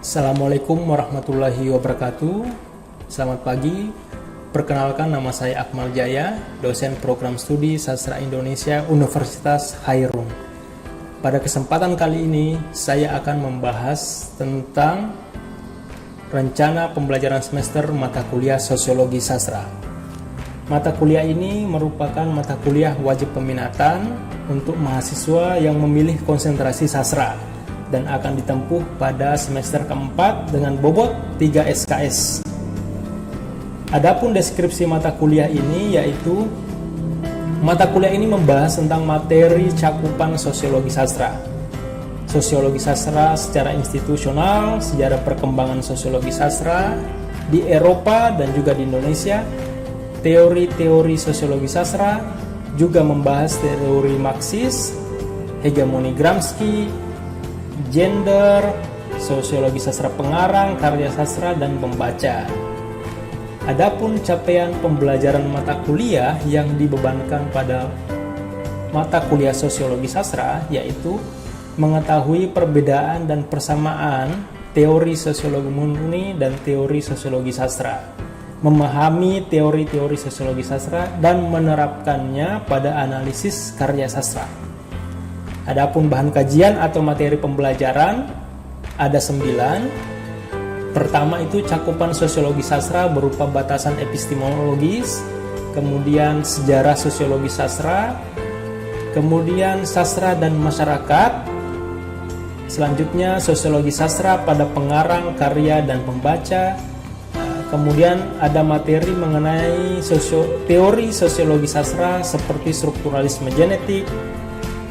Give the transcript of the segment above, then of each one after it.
Assalamualaikum warahmatullahi wabarakatuh. Selamat pagi. Perkenalkan, nama saya Akmal Jaya, dosen program studi Sastra Indonesia Universitas Hairun. Pada kesempatan kali ini, saya akan membahas tentang rencana pembelajaran semester mata kuliah Sosiologi Sastra. Mata kuliah ini merupakan mata kuliah wajib peminatan untuk mahasiswa yang memilih konsentrasi sastra dan akan ditempuh pada semester keempat dengan bobot 3 SKS. Adapun deskripsi mata kuliah ini yaitu mata kuliah ini membahas tentang materi cakupan sosiologi sastra. Sosiologi sastra secara institusional, sejarah perkembangan sosiologi sastra di Eropa dan juga di Indonesia, teori-teori sosiologi sastra, juga membahas teori Marxis, hegemoni Gramsci, gender, sosiologi sastra pengarang, karya sastra, dan pembaca. Adapun capaian pembelajaran mata kuliah yang dibebankan pada mata kuliah sosiologi sastra yaitu mengetahui perbedaan dan persamaan teori sosiologi murni dan teori sosiologi sastra, memahami teori-teori sosiologi sastra dan menerapkannya pada analisis karya sastra. Adapun bahan kajian atau materi pembelajaran ada 9. Pertama itu cakupan sosiologi sastra berupa batasan epistemologis, kemudian sejarah sosiologi sastra, kemudian sastra dan masyarakat, selanjutnya sosiologi sastra pada pengarang, karya, dan pembaca. Kemudian ada materi mengenai teori sosiologi sastra seperti strukturalisme genetik,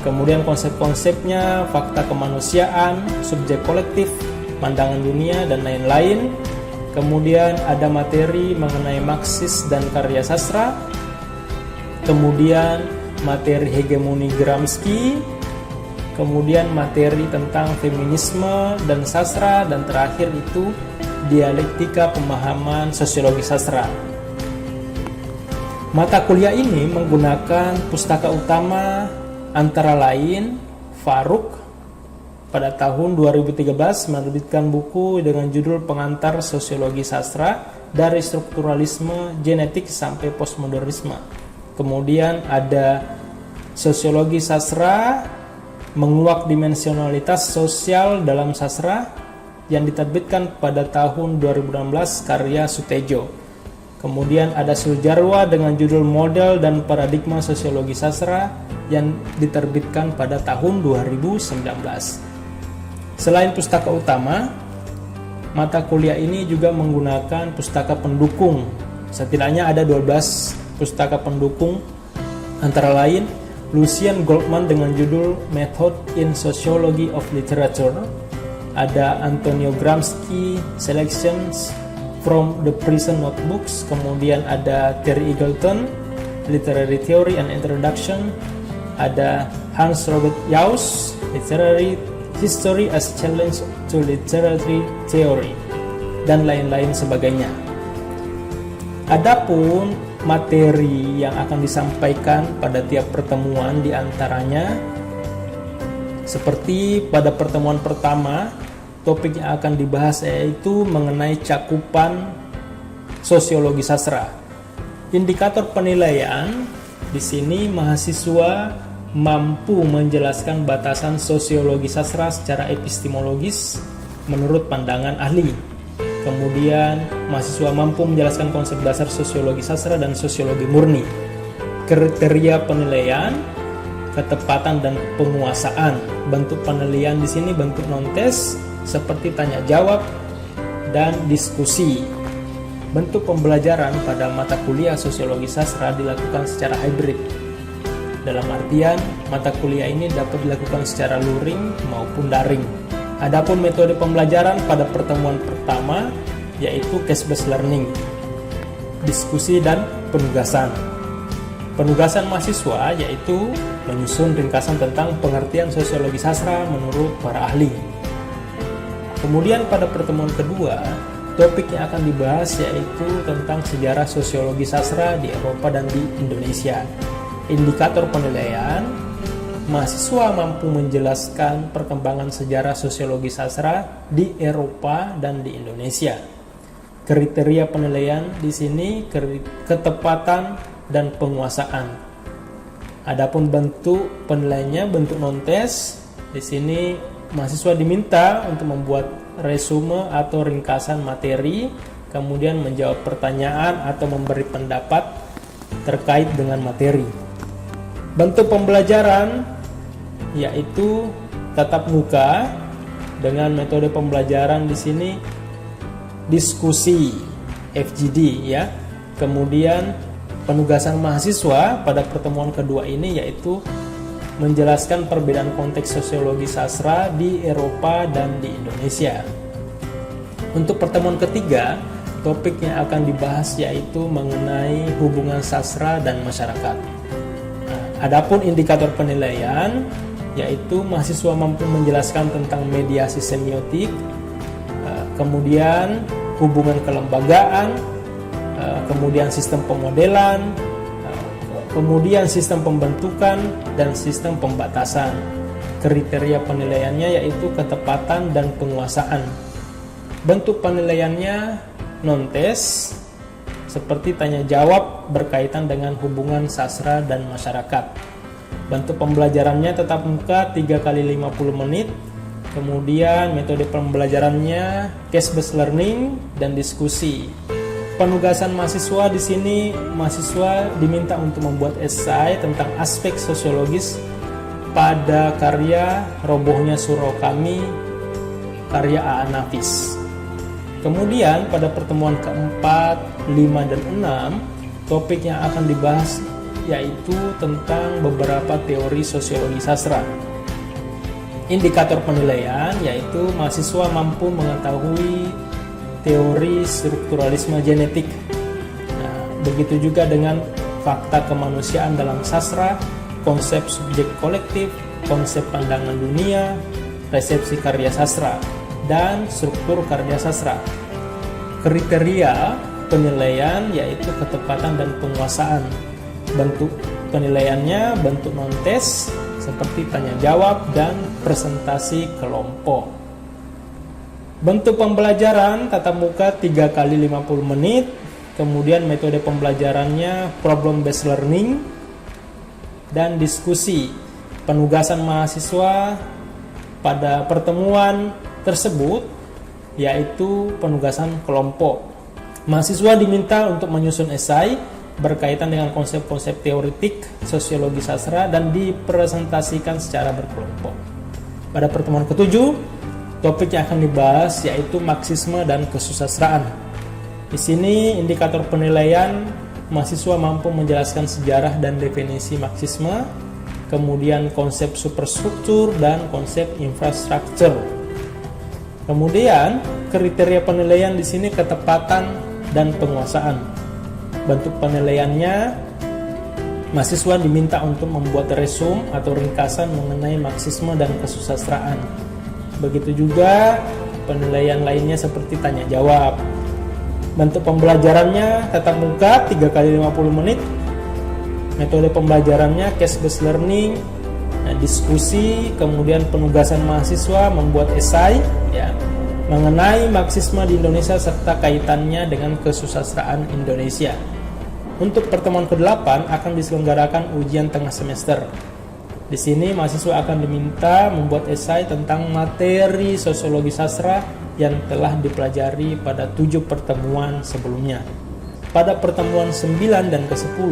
kemudian konsep-konsepnya, fakta kemanusiaan, subjek kolektif, pandangan dunia, dan lain-lain. Kemudian ada materi mengenai Marxis dan karya sastra. Kemudian materi hegemoni Gramsci. Kemudian materi tentang feminisme dan sastra. Dan terakhir itu dialektika pemahaman sosiologi sastra. Mata kuliah ini menggunakan pustaka utama antara lain Faruk pada tahun 2013 menerbitkan buku dengan judul Pengantar Sosiologi Sastra dari Strukturalisme Genetik sampai Postmodernisme. Kemudian ada Sosiologi Sastra Menguak Dimensionalitas Sosial dalam Sastra yang diterbitkan pada tahun 2016 karya Sutejo. Kemudian ada Sujarwa dengan judul Model dan Paradigma Sosiologi Sastra yang diterbitkan pada tahun 2019. Selain pustaka utama, mata kuliah ini juga menggunakan pustaka pendukung. Setidaknya ada 12 pustaka pendukung, antara lain Lucien Goldman dengan judul Method in Sociology of Literature, ada Antonio Gramsci Selections from the Prison Notebooks, kemudian ada Terry Eagleton Literary Theory and Introduction, ada Hans Robert Jauss Literary History as Challenge to Literary Theory, dan lain-lain sebagainya. Adapun materi yang akan disampaikan pada tiap pertemuan diantaranya seperti pada pertemuan pertama, topik yang akan dibahas yaitu mengenai cakupan sosiologi sastra. Indikator penilaian di sini mahasiswa mampu menjelaskan batasan sosiologi sastra secara epistemologis menurut pandangan ahli. Kemudian mahasiswa mampu menjelaskan konsep dasar sosiologi sastra dan sosiologi murni. Kriteria penilaian, ketepatan dan penguasaan. Bentuk penilaian di sini bentuk non-tes seperti tanya jawab dan diskusi. Bentuk pembelajaran pada mata kuliah sosiologi sastra dilakukan secara hybrid. Dalam artian, mata kuliah ini dapat dilakukan secara luring maupun daring. Adapun metode pembelajaran pada pertemuan pertama yaitu case-based learning, diskusi dan penugasan. Penugasan mahasiswa yaitu menyusun ringkasan tentang pengertian sosiologi sastra menurut para ahli. Kemudian pada pertemuan kedua, topik yang akan dibahas yaitu tentang sejarah sosiologi sastra di Eropa dan di Indonesia. Indikator penilaian, mahasiswa mampu menjelaskan perkembangan sejarah sosiologi sastra di Eropa dan di Indonesia. Kriteria penilaian di sini ketepatan dan penguasaan. Adapun bentuk penilaiannya bentuk non-tes. Di sini mahasiswa diminta untuk membuat resume atau ringkasan materi, kemudian menjawab pertanyaan atau memberi pendapat terkait dengan materi. Bentuk pembelajaran yaitu tatap muka dengan metode pembelajaran di sini diskusi FGD ya. Kemudian penugasan mahasiswa pada pertemuan kedua ini yaitu menjelaskan perbedaan konteks sosiologi sastra di Eropa dan di Indonesia. Untuk pertemuan ketiga, topik yang akan dibahas yaitu mengenai hubungan sastra dan masyarakat. Adapun indikator penilaian yaitu mahasiswa mampu menjelaskan tentang mediasi semiotik, kemudian hubungan kelembagaan, kemudian sistem pemodelan, kemudian sistem pembentukan dan sistem pembatasan. Kriteria penilaiannya yaitu ketepatan dan penguasaan. Bentuk penilaiannya non-tes seperti tanya jawab berkaitan dengan hubungan sastra dan masyarakat. Bentuk pembelajarannya tatap muka 3 kali 50 menit. Kemudian metode pembelajarannya case-based learning dan diskusi. Penugasan mahasiswa di sini mahasiswa diminta untuk membuat esai tentang aspek sosiologis pada karya Robohnya Surau Kami karya A.A. Nafis. Kemudian pada pertemuan keempat, 5 dan 6 topik yang akan dibahas yaitu tentang beberapa teori sosiologi sastra. Indikator penilaian yaitu mahasiswa mampu mengetahui teori strukturalisme genetik. Begitu juga dengan fakta kemanusiaan dalam sastra, konsep subjek kolektif, konsep pandangan dunia, resepsi karya sastra, dan struktur karya sastra. Kriteria penilaian yaitu ketepatan dan penguasaan. Bentuk penilaiannya bentuk non-tes seperti tanya jawab dan presentasi kelompok. Bentuk pembelajaran tatap muka 3 kali 50 menit. Kemudian metode pembelajarannya problem based learning dan diskusi. Penugasan mahasiswa pada pertemuan tersebut yaitu penugasan kelompok. Mahasiswa diminta untuk menyusun esai berkaitan dengan konsep-konsep teoritik sosiologi sastra dan dipresentasikan secara berkelompok. Pada pertemuan ketujuh, topik yang akan dibahas yaitu Marxisme dan kesusastraan. Di sini indikator penilaian mahasiswa mampu menjelaskan sejarah dan definisi Marxisme, kemudian konsep superstruktur dan konsep infrastruktur. Kemudian kriteria penilaian di sini ketepatan dan penguasaan. Bentuk penilaiannya mahasiswa diminta untuk membuat resume atau ringkasan mengenai Marxisme dan kesusastraan. Begitu juga penilaian lainnya seperti tanya jawab. Bentuk pembelajarannya tatap muka 3 kali 50 menit. Metode pembelajarannya case-based learning, diskusi, kemudian penugasan mahasiswa membuat esai ya, mengenai Marxisme di Indonesia serta kaitannya dengan kesusastraan Indonesia. Untuk pertemuan ke-8 akan diselenggarakan ujian tengah semester. Di sini mahasiswa akan diminta membuat esai tentang materi sosiologi sastra yang telah dipelajari pada 7 pertemuan sebelumnya. Pada pertemuan 9 dan ke-10,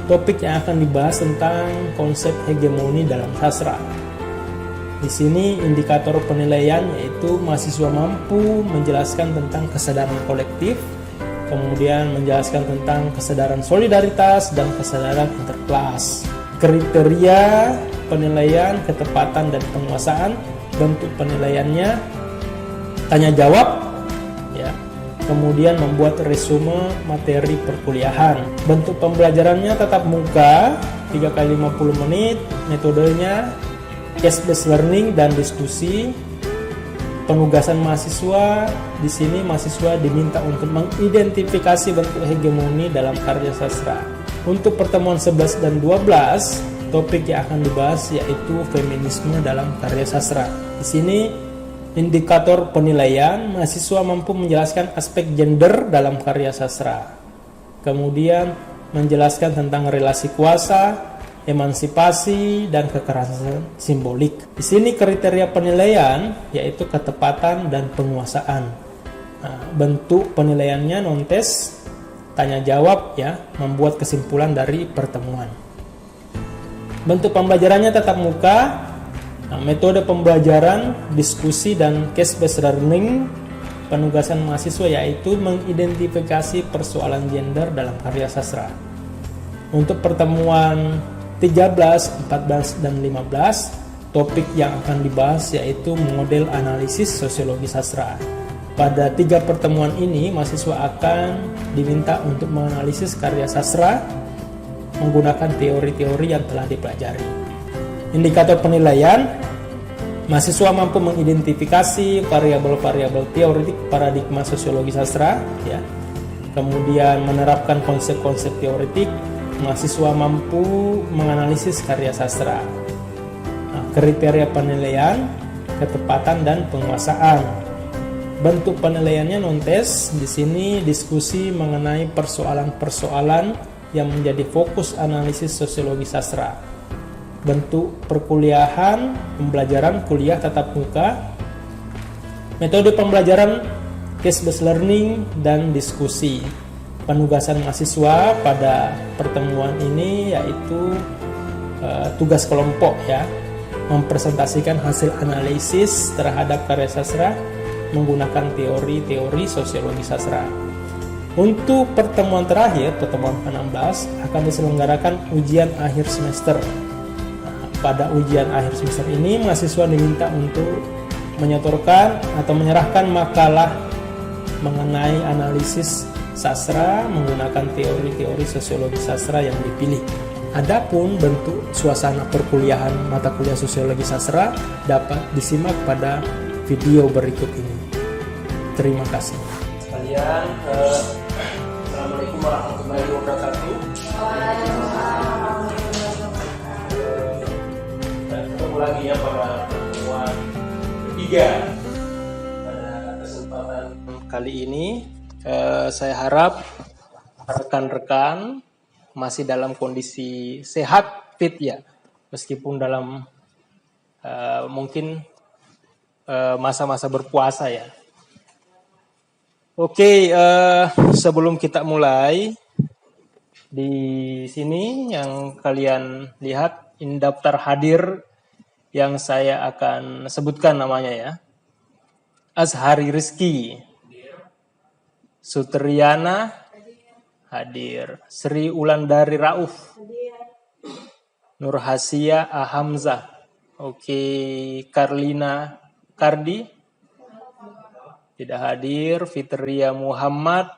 topik yang akan dibahas tentang konsep hegemoni dalam sastra. Di sini indikator penilaian yaitu mahasiswa mampu menjelaskan tentang kesadaran kolektif, kemudian menjelaskan tentang kesadaran solidaritas dan kesadaran interkelas. Kriteria penilaian ketepatan dan penguasaan. Bentuk penilaiannya tanya jawab ya. Kemudian membuat resume materi perkuliahan. Bentuk pembelajarannya tatap muka 3 kali 50 menit. Metodenya case-based learning dan diskusi. Penugasan mahasiswa, di sini mahasiswa diminta untuk mengidentifikasi bentuk hegemoni dalam karya sastra. Untuk pertemuan 11 dan 12, topik yang akan dibahas yaitu feminisme dalam karya sastra. Di sini indikator penilaian, mahasiswa mampu menjelaskan aspek gender dalam karya sastra. Kemudian menjelaskan tentang relasi kuasa, emansipasi, dan kekerasan simbolik. Di sini kriteria penilaian yaitu ketepatan dan penguasaan. Nah, bentuk penilaiannya non-tes, tanya jawab ya, membuat kesimpulan dari pertemuan. Bentuk pembelajarannya tatap muka. Nah, metode pembelajaran, diskusi, dan case-based learning. Penugasan mahasiswa yaitu mengidentifikasi persoalan gender dalam karya sastra. Untuk pertemuan 13, 14, dan 15, topik yang akan dibahas yaitu model analisis sosiologi sastra. Pada 3 pertemuan ini, mahasiswa akan diminta untuk menganalisis karya sastra menggunakan teori-teori yang telah dipelajari. Indikator penilaian, mahasiswa mampu mengidentifikasi variabel-variabel teoretik paradigma sosiologi sastra, ya. Kemudian menerapkan konsep-konsep teoretik, mahasiswa mampu menganalisis karya sastra. Nah, kriteria penilaian, ketepatan, dan penguasaan. Bentuk penilaiannya non-tes. Di sini diskusi mengenai persoalan-persoalan yang menjadi fokus analisis sosiologi sastra. Bentuk perkuliahan, pembelajaran kuliah tatap muka. Metode pembelajaran case-based learning dan diskusi. Penugasan mahasiswa pada pertemuan ini yaitu tugas kelompok ya, mempresentasikan hasil analisis terhadap karya sastra menggunakan teori-teori sosiologi sastra. Untuk pertemuan terakhir, pertemuan ke-16 akan diselenggarakan ujian akhir semester. Nah, pada ujian akhir semester ini mahasiswa diminta untuk menyetorkan atau menyerahkan makalah mengenai analisis sastra menggunakan teori-teori sosiologi sastra yang dipilih. Adapun bentuk suasana perkuliahan mata kuliah sosiologi sastra dapat disimak pada video berikut ini. Terima kasih. Sekalian, Assalamualaikum warahmatullahi wabarakatuh. Dan ketemu lagi ya pada pertemuan ketiga. Pada kesempatan kali ini, saya harap rekan-rekan masih dalam kondisi sehat, fit ya, meskipun dalam mungkin masa-masa berpuasa ya. Oke, sebelum kita mulai, di sini yang kalian lihat ini daftar hadir yang saya akan sebutkan namanya ya. Azhari Rizky, Sutriana hadir, Sri Ulandari Rauf, Nur Hasia Ahamzah, oke, Karlina Kardi tidak hadir, Fitria Muhammad,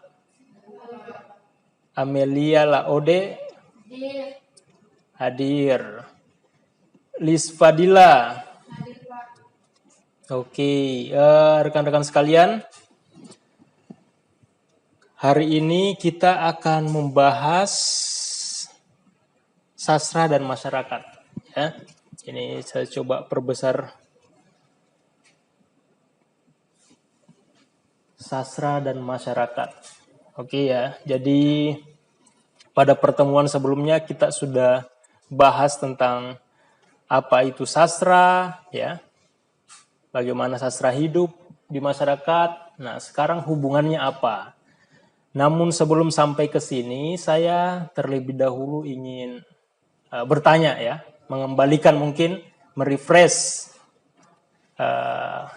Amelia Laode hadir, Lis Fadila, oke, rekan-rekan sekalian, hari ini kita akan membahas sastra dan masyarakat. Ya, ini saya coba perbesar. Sastra dan masyarakat. Oke ya, jadi pada pertemuan sebelumnya kita sudah bahas tentang apa itu sastra, ya, bagaimana sastra hidup di masyarakat. Nah, sekarang hubungannya apa? Namun sebelum sampai ke sini, saya terlebih dahulu ingin bertanya ya, mengembalikan mungkin, merefresh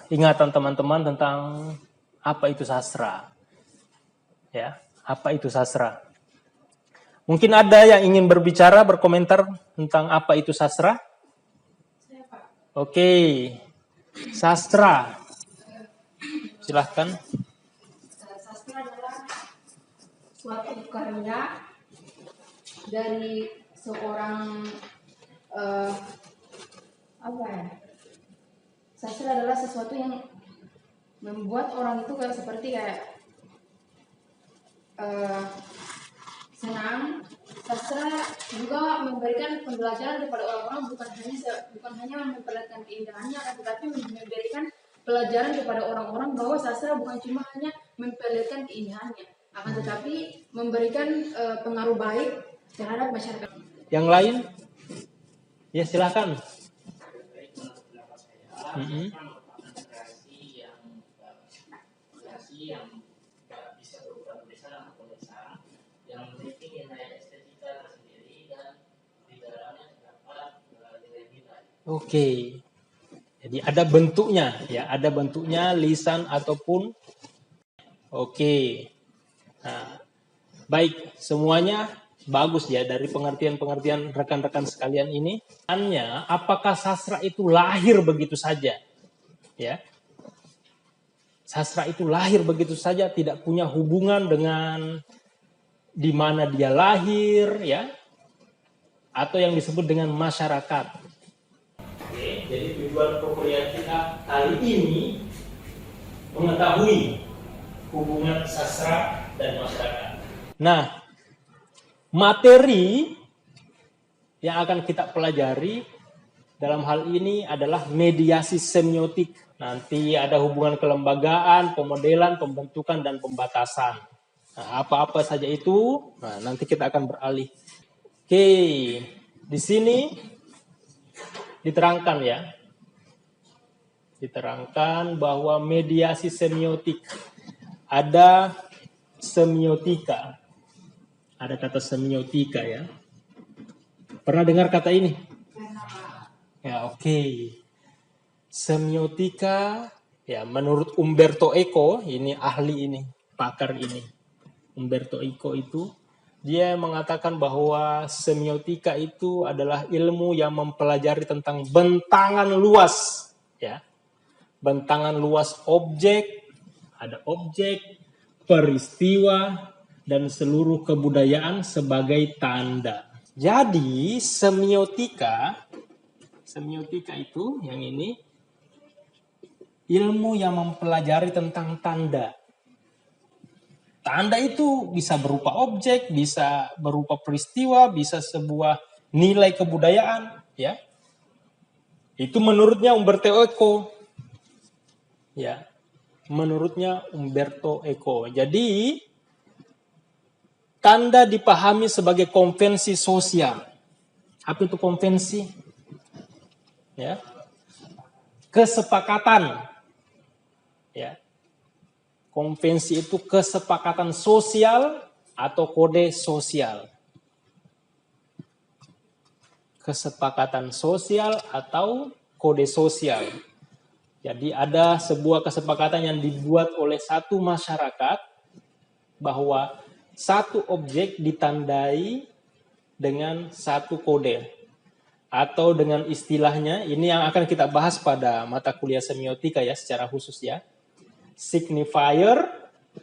ingatan teman-teman tentang apa itu sastra? Ya, apa itu sastra? Mungkin ada yang ingin berbicara, berkomentar tentang apa itu sastra? Oke, sastra. Silahkan. Sastra adalah suatu karya dari seorang Sastra adalah sesuatu yang membuat orang itu seperti senang sastra juga memberikan pembelajaran kepada orang-orang, bukan hanya memperlihatkan keindahannya, tetapi memberikan pelajaran kepada orang-orang bahwa sastra bukan cuma hanya memperlihatkan keindahannya, akan tetapi memberikan pengaruh baik terhadap masyarakat. Yang lain? Ya silakan. Yang bisa berupa tulisan atau tulisan yang memiliki nilai estetika tersendiri dan di dalamnya terdapat nilai-nilai. Oke. Jadi ada bentuknya, ya, ada bentuknya lisan ataupun. Oke. Nah, baik, semuanya bagus ya dari pengertian-pengertian rekan-rekan sekalian ini. Tanya, apakah sastra itu lahir begitu saja? Ya. Sastra itu lahir begitu saja, tidak punya hubungan dengan di mana dia lahir, ya, atau yang disebut dengan masyarakat. Oke, jadi tujuan perkuliahan kita kali ini mengetahui hubungan sastra dan masyarakat. Nah, materi yang akan kita pelajari dalam hal ini adalah mediasi semiotik. Nanti ada hubungan kelembagaan, pemodelan, pembentukan, dan pembatasan. Nah, apa-apa saja itu, nah, nanti kita akan beralih. Oke, di sini diterangkan ya. Diterangkan bahwa mediasi semiotik. Ada semiotika. Ada kata semiotika ya. Pernah dengar kata ini? Ya, oke. Semiotika, ya menurut Umberto Eco, ini ahli ini, pakar ini. Umberto Eco itu, dia mengatakan bahwa semiotika itu adalah ilmu yang mempelajari tentang bentangan luas, ya. Bentangan luas objek, ada objek, peristiwa, dan seluruh kebudayaan sebagai tanda. Jadi semiotika itu yang ini ilmu yang mempelajari tentang tanda. Tanda itu bisa berupa objek, bisa berupa peristiwa, bisa sebuah nilai kebudayaan, ya. Itu menurutnya Umberto Eco. Ya. Menurutnya Umberto Eco. Jadi tanda dipahami sebagai konvensi sosial. Apa itu konvensi? Ya. Kesepakatan. Ya. Konvensi itu kesepakatan sosial atau kode sosial. Kesepakatan sosial atau kode sosial. Jadi ada sebuah kesepakatan yang dibuat oleh satu masyarakat bahwa satu objek ditandai dengan satu kode. Atau dengan istilahnya, ini yang akan kita bahas pada mata kuliah semiotika ya, secara khusus ya. Signifier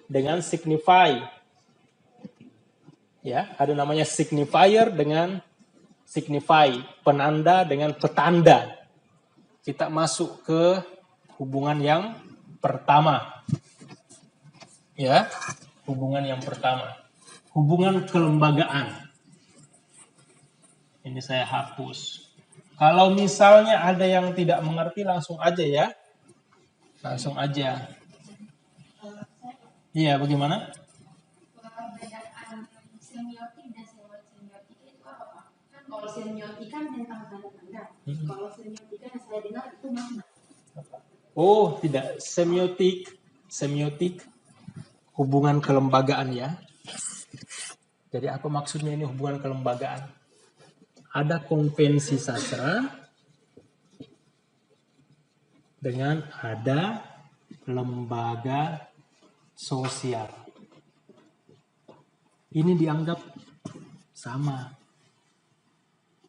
dengan signify. Ya, ada namanya signifier dengan signify, penanda dengan petanda. Kita masuk ke hubungan yang pertama. Ya, hubungan yang pertama. Hubungan kelembagaan. Ini saya hapus. Kalau misalnya ada yang tidak mengerti langsung aja ya. Langsung aja. Iya, bagaimana? Perbedaan semiotik dan semiotika itu apa, Pak? Kan kalau semiotika tentang tanda-tanda. Kalau semiotika yang saya dengar itu makna. Oh, tidak. Semiotik hubungan kelembagaan ya. Jadi apa maksudnya ini hubungan kelembagaan? Ada konvensi sastra dengan ada lembaga sosial. Ini dianggap sama.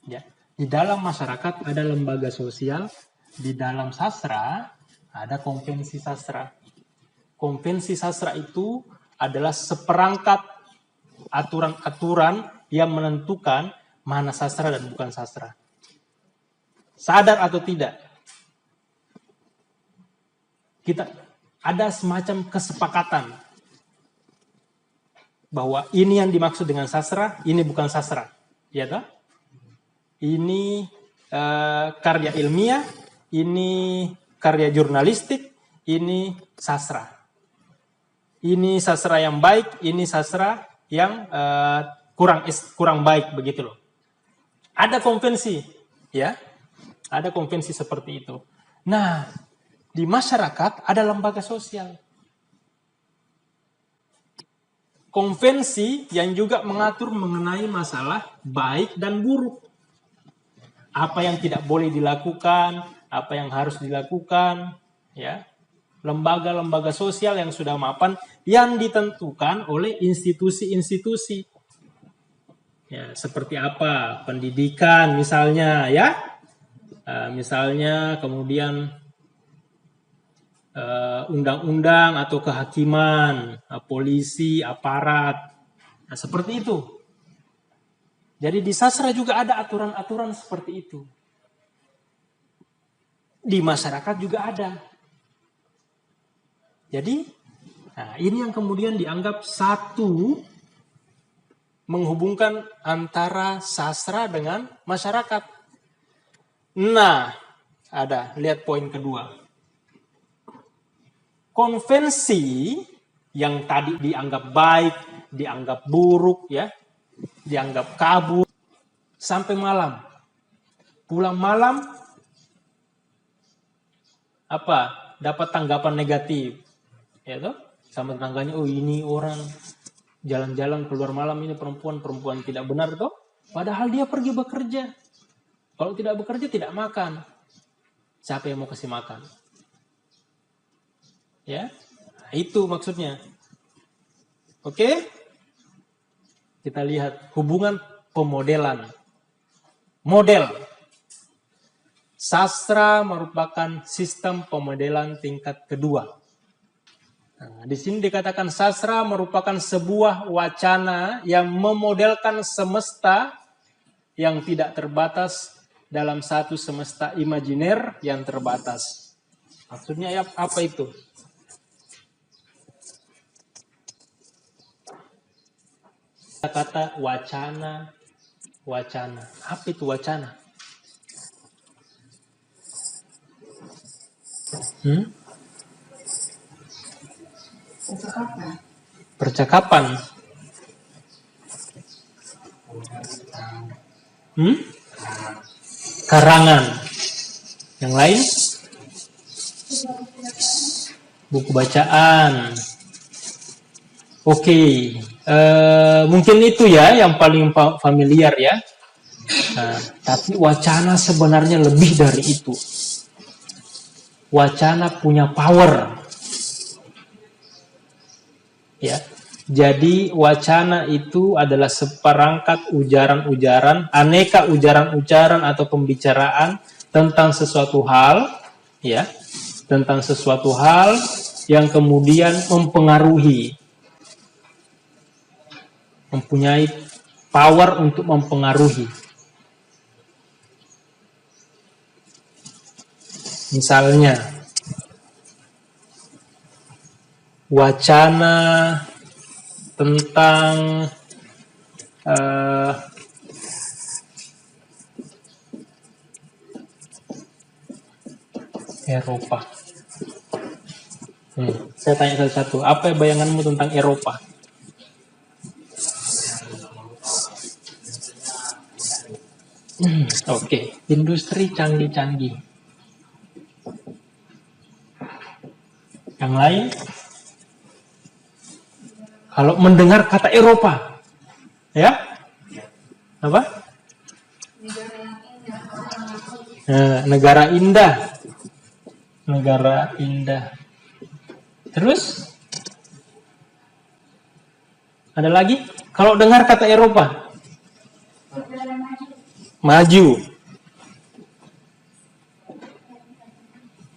Ya, di dalam masyarakat ada lembaga sosial, di dalam sastra ada konvensi sastra. Konvensi sastra itu adalah seperangkat aturan-aturan yang menentukan mana sastra dan bukan sastra. Sadar atau tidak, kita ada semacam kesepakatan bahwa ini yang dimaksud dengan sastra, ini bukan sastra, ya toh? Ini karya ilmiah, ini karya jurnalistik, ini sastra. Ini sastra yang baik, ini sastra yang kurang baik, begitu loh. Ada konvensi, ya, ada konvensi seperti itu. Nah, di masyarakat ada lembaga sosial. Konvensi yang juga mengatur mengenai masalah baik dan buruk. Apa yang tidak boleh dilakukan, apa yang harus dilakukan, ya. Lembaga-lembaga sosial yang sudah mapan yang ditentukan oleh institusi-institusi. Ya, seperti apa? Pendidikan misalnya, ya. Misalnya kemudian undang-undang atau kehakiman, polisi, aparat, nah, seperti itu. Jadi di sastra juga ada aturan-aturan seperti itu. Di masyarakat juga ada. Jadi, nah, ini yang kemudian dianggap satu menghubungkan antara sastra dengan masyarakat. Nah, ada, lihat poin kedua. Konvensi yang tadi dianggap baik, dianggap buruk, ya, dianggap kabur, sampai malam. Pulang malam, apa? Dapat tanggapan negatif, ya toh? Sama tetangganya, oh ini orang jalan-jalan keluar malam, ini perempuan tidak benar toh? Padahal dia pergi bekerja. Kalau tidak bekerja tidak makan. Siapa yang mau kasih makan? Ya, nah, itu maksudnya. Oke, kita lihat hubungan pemodelan. Model. Sastra merupakan sistem pemodelan tingkat kedua. Nah, di sini dikatakan sastra merupakan sebuah wacana yang memodelkan semesta yang tidak terbatas dalam satu semesta imajiner yang terbatas. Maksudnya ya, apa itu? Kata wacana. Apa itu wacana? Percakapan. Karangan. Yang lain? Buku bacaan. Oke. Mungkin itu ya yang paling familiar ya. Nah, tapi wacana sebenarnya lebih dari itu. Wacana punya power. Ya. Jadi wacana itu adalah seperangkat ujaran-ujaran, aneka ujaran-ujaran atau pembicaraan tentang sesuatu hal, ya, tentang sesuatu hal yang kemudian mempunyai power untuk mempengaruhi. Misalnya, wacana tentang Eropa. Saya tanya satu-satu, apa bayanganmu tentang Eropa? Oke, industri canggih-canggih. Yang lain? Kalau mendengar kata Eropa, ya, apa? Negara indah. Negara indah. Terus? Ada lagi? Kalau dengar kata Eropa? Maju.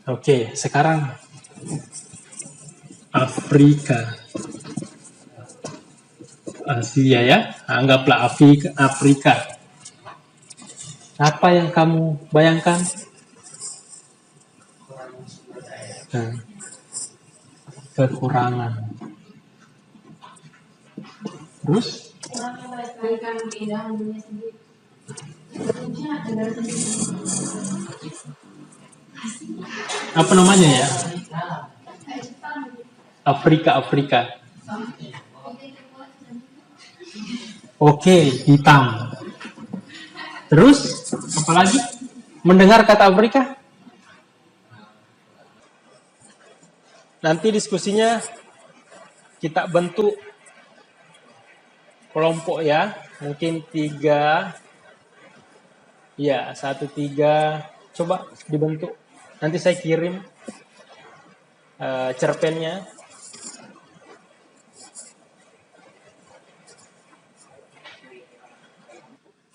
Oke, sekarang Afrika. Asia ya, anggaplah Afrika. Apa yang kamu bayangkan? Kekurangan. Terus orang yang melestarikan keindahan dunia sendiri. Tentunya negara sendiri. apa namanya ya? Afrika. Oke, hitam. Terus apa lagi? Mendengar kata Afrika? Nanti diskusinya kita bentuk kelompok ya, mungkin 3, ya 1, 3, coba dibentuk. Nanti saya kirim cerpennya.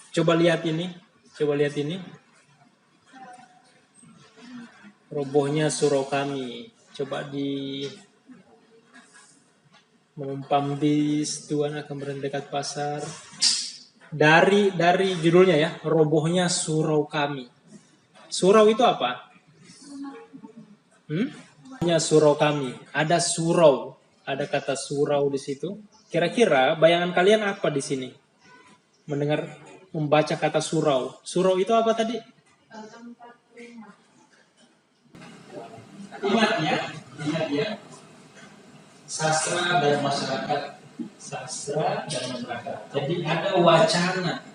Coba lihat ini. Robohnya surau kami. Coba di menumpang bis, Tuhan akan mendekat pasar. Dari judulnya ya, robohnya surau kami. Surau itu apa? Surau kami. Ada surau, ada kata surau di situ. Kira-kira bayangan kalian apa di sini? Membaca kata surau. Surau itu apa tadi? Ingat ya. Sastra dan masyarakat. Jadi ada wacana.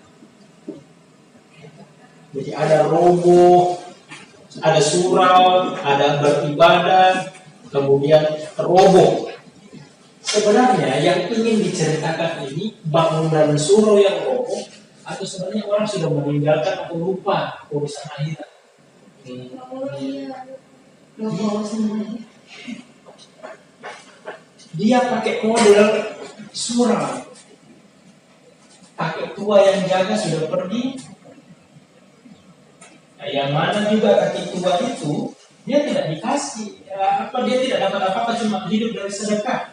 Jadi ada roboh, ada surau, ada beribadah, kemudian roboh. Sebenarnya yang ingin diceritakan ini bangunan surau yang roboh, atau sebenarnya orang sudah meninggalkan atau lupa urusan akhirat. Dia pakai model surau. Kakek tua yang jaga sudah pergi. Nah, yang mana juga kakek tua itu dia tidak dikasih dia tidak dapat apa-apa, cuma hidup dari sedekah.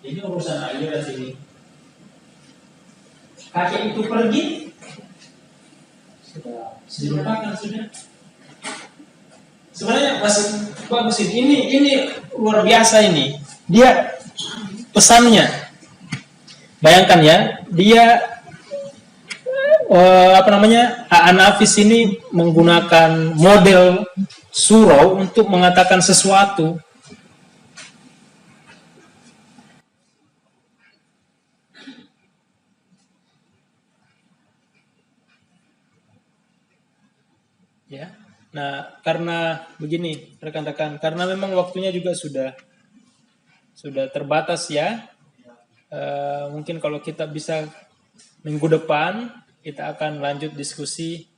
Ini urusan akhirat ini. Kakek itu pergi, sudah dilupakan sudah. Sebenarnya masih bagus ini luar biasa ini. Dia pesannya, bayangkan ya, dia Anafis ini menggunakan model surau untuk mengatakan sesuatu. Ya. Nah, karena begini, rekan-rekan, karena memang waktunya juga sudah terbatas ya. Mungkin kalau kita bisa minggu depan kita akan lanjut diskusi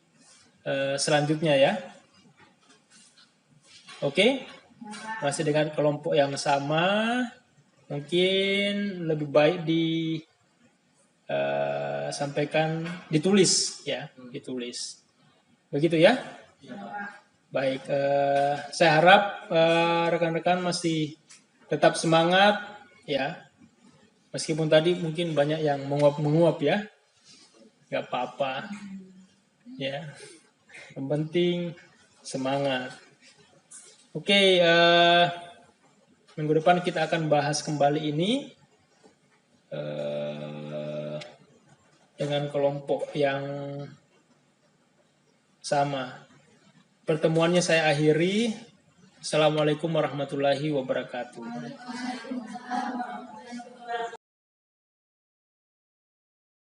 selanjutnya ya. Oke? Masih dengan kelompok yang sama, mungkin lebih baik sampaikan ditulis ya, ditulis. Begitu ya? Baik, saya harap rekan-rekan masih tetap semangat ya. Meskipun tadi mungkin banyak yang menguap ya, nggak apa-apa ya. Yang penting semangat. Oke, minggu depan kita akan bahas kembali ini dengan kelompok yang sama. Pertemuannya saya akhiri. Assalamualaikum warahmatullahi wabarakatuh.